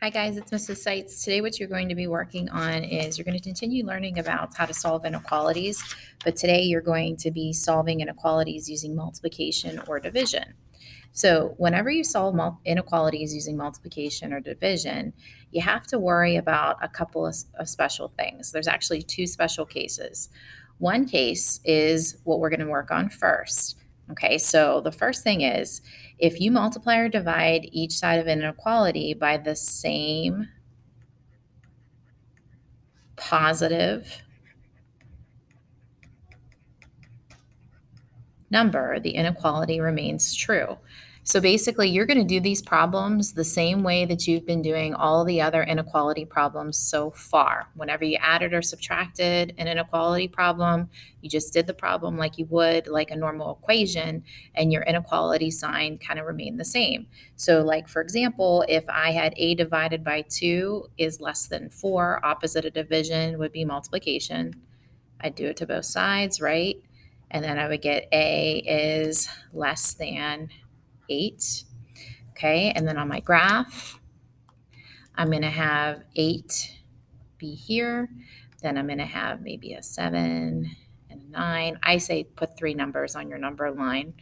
Hi guys, it's Mrs. Seitz. Today what you're going to be working on is you're going to continue learning about how to solve inequalities, but today you're going to be solving inequalities using multiplication or division. So whenever you solve inequalities using multiplication or division, you have to worry about a couple of special things. There's actually two special cases. One case is what we're going to work on first. Okay, so the first thing is if you multiply or divide each side of an inequality by the same positive number, the inequality remains true. So basically, you're going to do these problems the same way that you've been doing all the other inequality problems so far. Whenever you added or subtracted an inequality problem, you just did the problem like you would like a normal equation, and your inequality sign kind of remained the same. So, like for example, if I had a divided by 2 is less than 4, opposite of division would be multiplication. I'd do it to both sides, right? And then I would get a is less than 8. Okay, and then on my graph, I'm going to have 8 be here. Then I'm going to have maybe a 7 and a 9. I say put 3 numbers on your number line.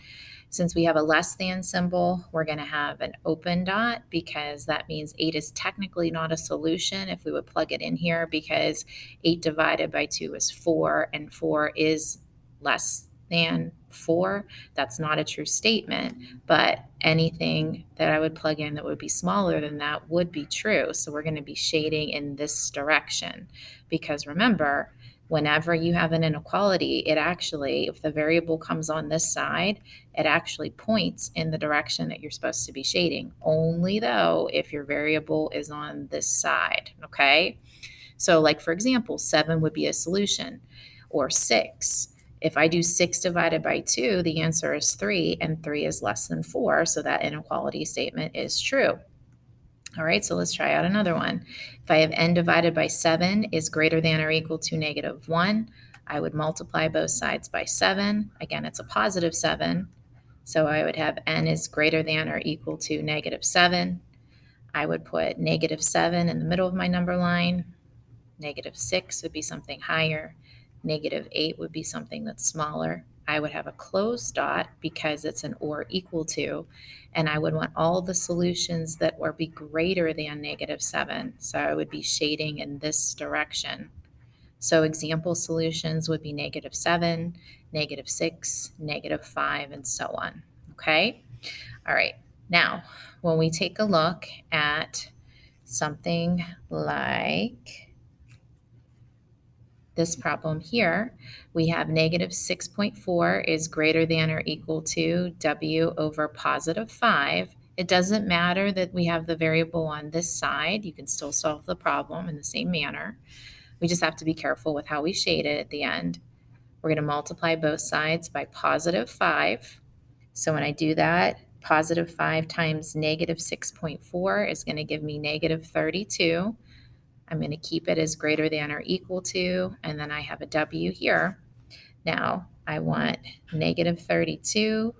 Since we have a less than symbol, we're going to have an open dot because that means 8 is technically not a solution if we would plug it in here, because 8 divided by 2 is 4 and 4 is less than 4. That's not a true statement, but anything that I would plug in that would be smaller than that would be true. So we're going to be shading in this direction because remember, whenever you have an inequality, it actually, if the variable comes on this side, it actually points in the direction that you're supposed to be shading, only though if your variable is on this side, okay? So like for example, 7 would be a solution, or 6. If I do 6 divided by 2, the answer is 3, and 3 is less than 4, so that inequality statement is true. All right, so let's try out another one. If I have n divided by 7 is greater than or equal to negative 1, I would multiply both sides by 7. Again, it's a positive 7, so I would have n is greater than or equal to negative 7. I would put negative 7 in the middle of my number line. Negative 6 would be something higher. Negative 8 would be something that's smaller. I would have a closed dot because it's an or equal to, and I would want all the solutions that would be greater than negative 7. So I would be shading in this direction. So example solutions would be negative 7, negative 6, negative 5, and so on. Okay? All right. Now, when we take a look at something like this problem here, we have negative 6.4 is greater than or equal to w over positive 5. It doesn't matter that we have the variable on this side. You can still solve the problem in the same manner. We just have to be careful with how we shade it at the end. We're going to multiply both sides by positive 5. So when I do that, positive 5 times negative 6.4 is going to give me negative 32. I'm going to keep it as greater than or equal to, and then I have a W here. Now, I want negative 32.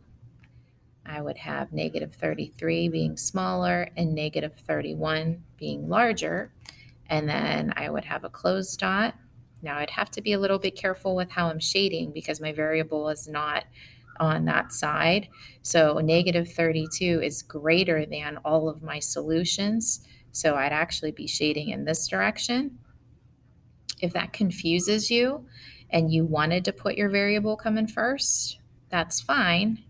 I would have negative 33 being smaller and negative 31 being larger. And then I would have a closed dot. Now, I'd have to be a little bit careful with how I'm shading because my variable is not on that side. So negative 32 is greater than all of my solutions. So I'd actually be shading in this direction. If that confuses you and you wanted to put your variable coming first, that's fine.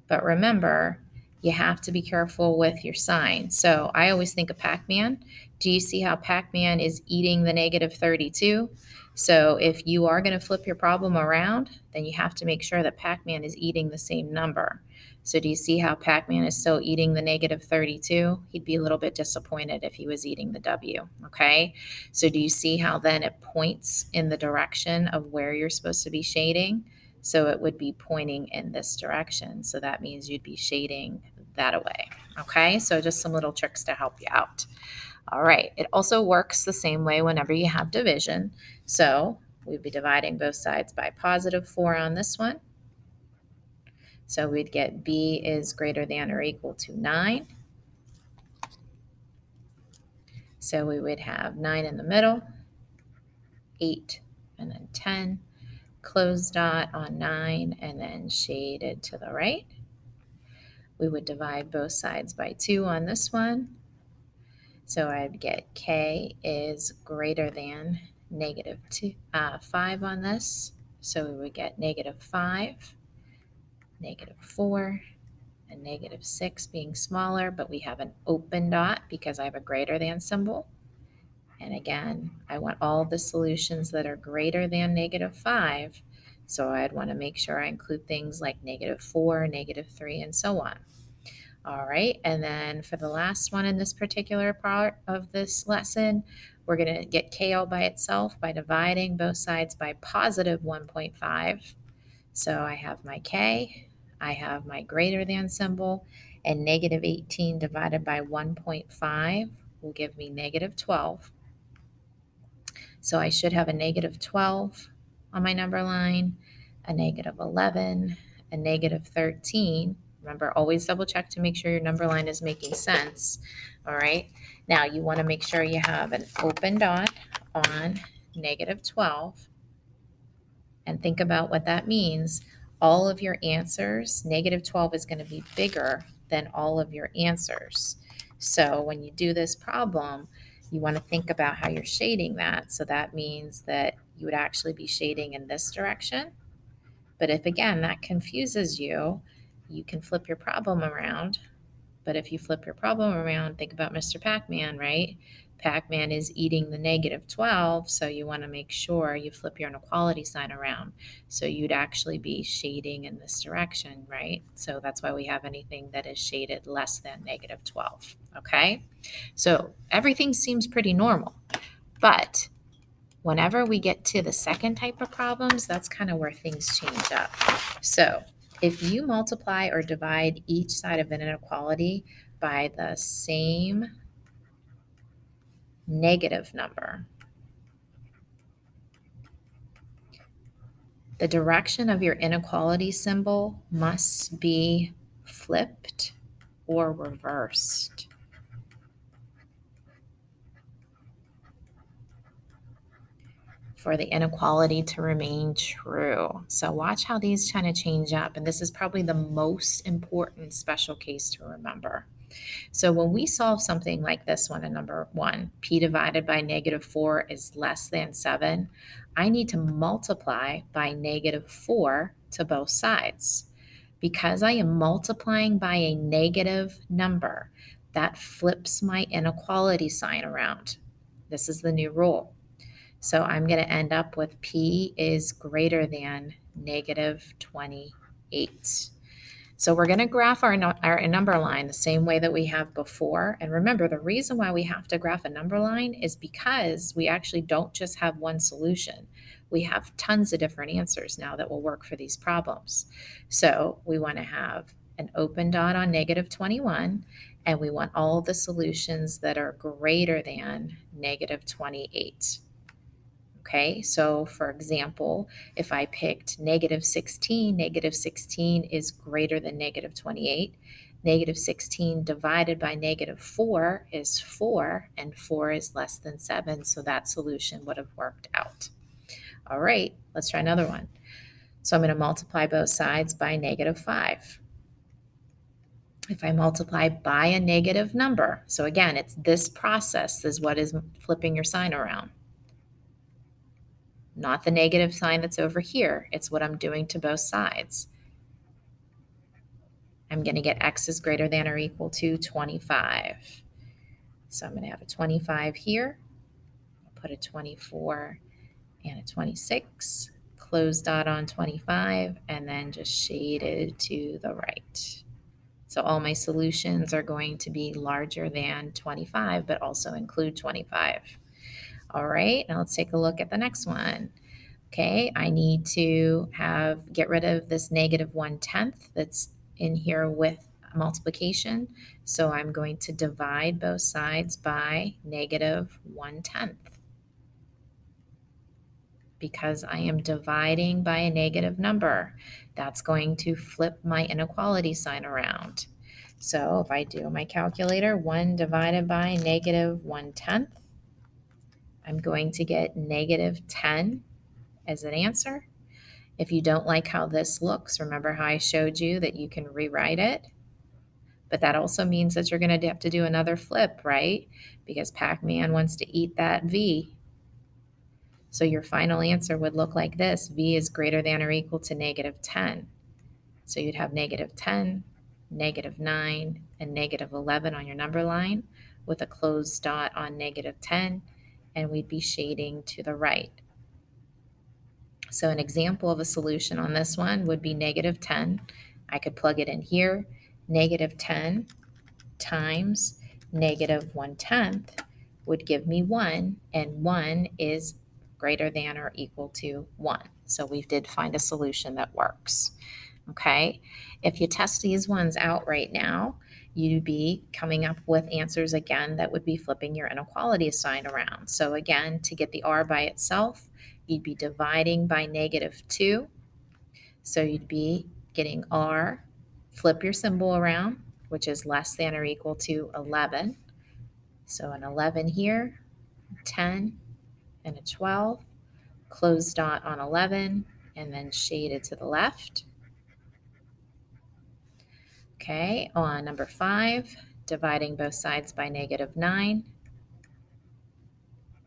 But remember, you have to be careful with your sign. So I always think of Pac-Man. Do you see how Pac-Man is eating the negative 32? So if you are going to flip your problem around, then you have to make sure that Pac-Man is eating the same number. So do you see how Pac-Man is still eating the negative 32? He'd be a little bit disappointed if he was eating the W, okay? So do you see how then it points in the direction of where you're supposed to be shading? So it would be pointing in this direction. So that means you'd be shading that away, okay? So just some little tricks to help you out. All right, it also works the same way whenever you have division. So we'd be dividing both sides by positive 4 on this one. So we'd get b is greater than or equal to 9. So we would have 9 in the middle, 8, and then 10, closed dot on 9, and then shaded to the right. We would divide both sides by 2 on this one. So I'd get k is greater than negative 5 on this. So we would get negative 5, negative 4, and negative 6 being smaller, but we have an open dot because I have a greater than symbol. And again, I want all the solutions that are greater than negative 5. So I'd want to make sure I include things like negative 4, negative 3, and so on. All right, and then for the last one in this particular part of this lesson, we're going to get k all by itself by dividing both sides by positive 1.5. So I have my k, I have my greater than symbol, and negative 18 divided by 1.5 will give me negative 12. So I should have a negative 12 on my number line, a negative 11, a negative 13. Remember, always double check to make sure your number line is making sense. All right. Now you want to make sure you have an open dot on negative 12. And think about what that means. All of your answers, negative 12 is going to be bigger than all of your answers. So when you do this problem, you want to think about how you're shading that. So that means that you would actually be shading in this direction. But if, again, that confuses you, you can flip your problem around. But if you flip your problem around, think about Mr. Pac-Man, right? Pac-Man is eating the negative 12, so you want to make sure you flip your inequality sign around. So you'd actually be shading in this direction, right? So that's why we have anything that is shaded less than negative 12, okay? So everything seems pretty normal, but whenever we get to the second type of problems, that's kind of where things change up. So if you multiply or divide each side of an inequality by the same negative number, the direction of your inequality symbol must be flipped or reversed. For the inequality to remain true. So watch how these kind of change up. And this is probably the most important special case to remember. So when we solve something like this one in number 1, p divided by negative 4 is less than 7, I need to multiply by negative 4 to both sides. Because I am multiplying by a negative number, that flips my inequality sign around. This is the new rule. So I'm going to end up with p is greater than negative 28. So we're going to graph our number line the same way that we have before. And remember, the reason why we have to graph a number line is because we actually don't just have one solution. We have tons of different answers now that will work for these problems. So we want to have an open dot on negative 21, and we want all the solutions that are greater than negative 28. Okay, so for example, if I picked negative 16 is greater than negative 28. Negative 16 divided by negative 4 is 4, and 4 is less than 7, so that solution would have worked out. All right, let's try another one. So I'm going to multiply both sides by negative 5. If I multiply by a negative number, so again, it's this process is what is flipping your sign around. Not the negative sign that's over here. It's what I'm doing to both sides. I'm going to get x is greater than or equal to 25. So I'm going to have a 25 here. I'll put a 24 and a 26. Close dot on 25, and then just shaded to the right. So all my solutions are going to be larger than 25, but also include 25. All right, now let's take a look at the next one. Okay, I need to get rid of this negative 1/10 that's in here with multiplication. So I'm going to divide both sides by negative 1/10. Because I am dividing by a negative number, that's going to flip my inequality sign around. So if I do my calculator, 1 divided by negative 1/10, I'm going to get negative 10 as an answer. If you don't like how this looks, remember how I showed you that you can rewrite it? But that also means that you're going to have to do another flip, right? Because Pac-Man wants to eat that V. So your final answer would look like this. V is greater than or equal to negative 10. So you'd have negative 10, negative 9, and negative 11 on your number line with a closed dot on negative 10, and we'd be shading to the right. So an example of a solution on this one would be negative 10. I could plug it in here. Negative 10 times negative 1/10 would give me 1, and 1 is greater than or equal to 1. So we did find a solution that works. Okay, if you test these ones out right now, you'd be coming up with answers again that would be flipping your inequality sign around. So again, to get the r by itself, you'd be dividing by negative 2. So you'd be getting r, flip your symbol around, which is less than or equal to 11. So an 11 here, 10, and a 12. Closed dot on 11, and then shaded to the left. Okay, on number 5, dividing both sides by negative 9.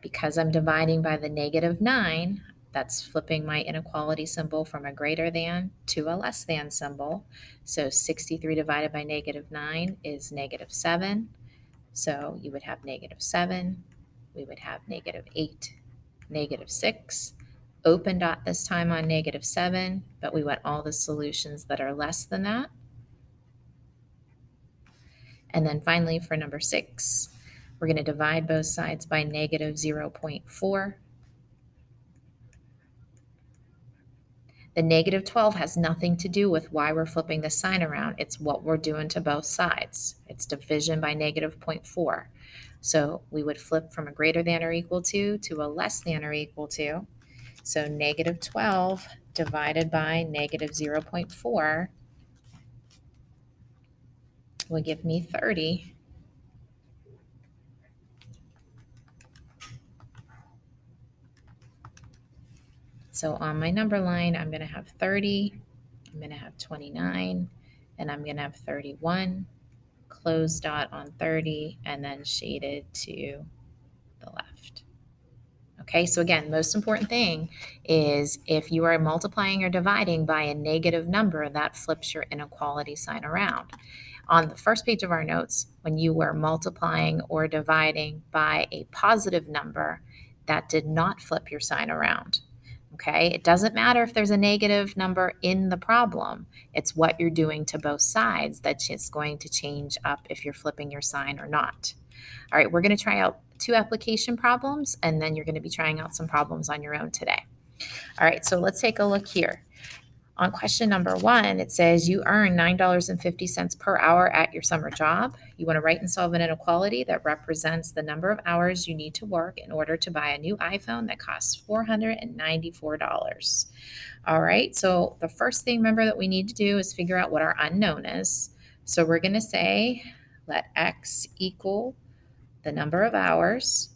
Because I'm dividing by the negative 9, that's flipping my inequality symbol from a greater than to a less than symbol. So 63 divided by negative 9 is negative 7. So you would have negative 7. We would have negative 8, negative 6. Open dot this time on negative 7, but we want all the solutions that are less than that. And then finally, for number 6, we're going to divide both sides by negative 0.4. The negative 12 has nothing to do with why we're flipping the sign around. It's what we're doing to both sides. It's division by negative 0.4. So we would flip from a greater than or equal to a less than or equal to. So negative 12 divided by negative 0.4 will give me 30. So on my number line, I'm going to have 30, I'm going to have 29, and I'm going to have 31. Closed dot on 30, and then shaded to the left. Okay, so again, most important thing is if you are multiplying or dividing by a negative number, that flips your inequality sign around. On the first page of our notes, when you were multiplying or dividing by a positive number, that did not flip your sign around. Okay, it doesn't matter if there's a negative number in the problem. It's what you're doing to both sides that's just going to change up if you're flipping your sign or not. All right, we're going to try out 2 application problems, and then you're going to be trying out some problems on your own today. All right, so let's take a look here. On question number 1, it says you earn $9.50 per hour at your summer job. You want to write and solve an inequality that represents the number of hours you need to work in order to buy a new iPhone that costs $494. All right, so the first thing, remember, that we need to do is figure out what our unknown is. So we're going to say let x equal the number of hours.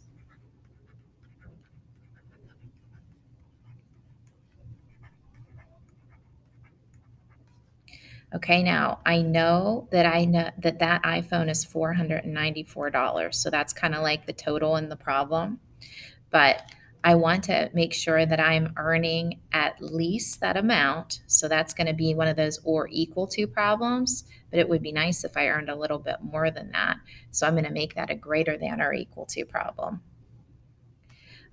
Okay, now I know that that iPhone is $494. So that's kind of like the total in the problem. But I want to make sure that I'm earning at least that amount. So that's going to be one of those or equal to problems. But it would be nice if I earned a little bit more than that. So I'm going to make that a greater than or equal to problem.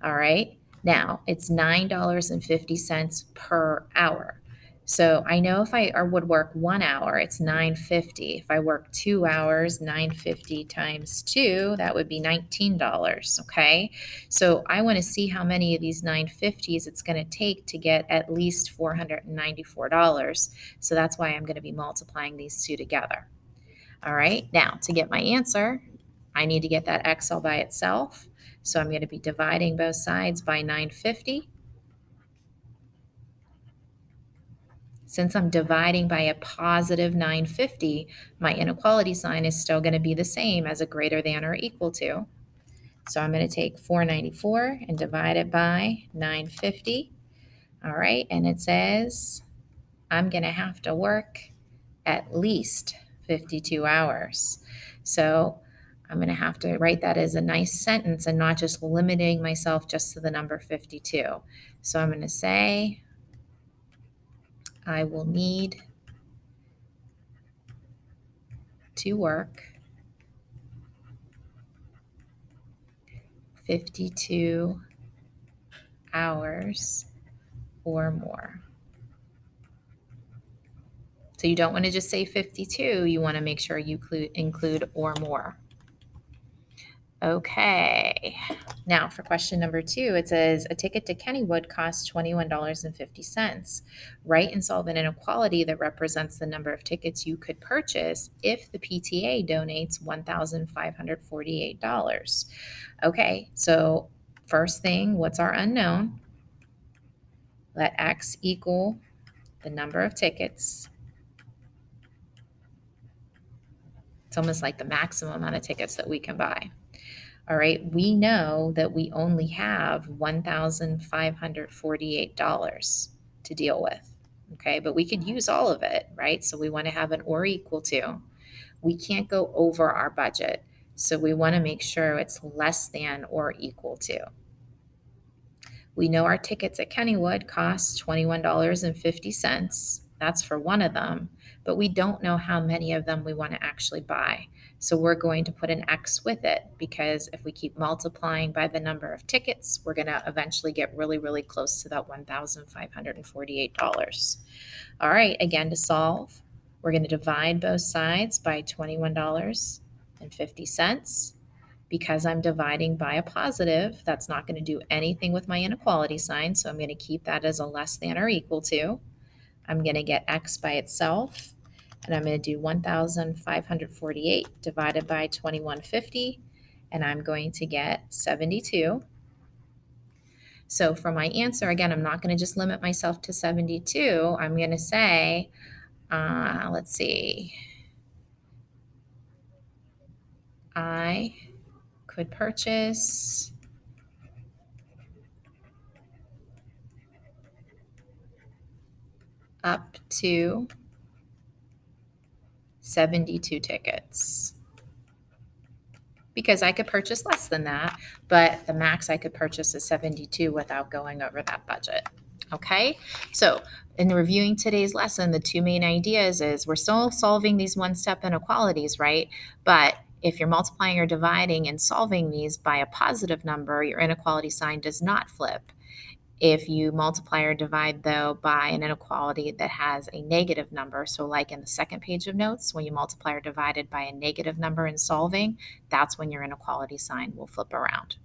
All right. Now it's $9.50 per hour. So I know if I would work 1 hour, it's $9.50. If I work 2 hours, $9.50 times 2, that would be $19. Okay. So I want to see how many of these $9.50s it's going to take to get at least $494. So that's why I'm going to be multiplying these two together. All right. Now to get my answer, I need to get that x all by itself. So I'm going to be dividing both sides by 950. Since I'm dividing by a positive 950, my inequality sign is still going to be the same as a greater than or equal to. So I'm going to take 494 and divide it by 950. All right, and it says I'm going to have to work at least 52 hours. So I'm going to have to write that as a nice sentence and not just limiting myself just to the number 52. So I'm going to say I will need to work 52 hours or more. So you don't want to just say 52, you want to make sure you include or more. Okay, now for question number 2, it says a ticket to Kennywood costs $21.50. Write and solve an inequality that represents the number of tickets you could purchase if the PTA donates $1,548. Okay, so first thing, what's our unknown? Let X equal the number of tickets. It's almost like the maximum amount of tickets that we can buy. All right, we know that we only have $1,548 to deal with. Okay, but we could use all of it, right? So we want to have an or equal to. We can't go over our budget. So we want to make sure it's less than or equal to. We know our tickets at Kennywood cost $21.50. That's for one of them, but we don't know how many of them we want to actually buy. So we're going to put an X with it because if we keep multiplying by the number of tickets, we're going to eventually get really, really close to that $1,548. All right, again, to solve, we're going to divide both sides by $21.50. Because I'm dividing by a positive, that's not going to do anything with my inequality sign, so I'm going to keep that as a less than or equal to. I'm going to get X by itself, and I'm going to do 1,548 divided by 2150, and I'm going to get 72. So for my answer, again, I'm not going to just limit myself to 72. I'm going to say, let's see, I could purchase up to 72 tickets. Because I could purchase less than that, but the max I could purchase is 72 without going over that budget. Okay, so in reviewing today's lesson, the 2 main ideas is we're still solving these one-step inequalities, right? But if you're multiplying or dividing and solving these by a positive number, your inequality sign does not flip. If you multiply or divide, though, by an inequality that has a negative number, so like in the second page of notes, when you multiply or divide it by a negative number in solving, that's when your inequality sign will flip around.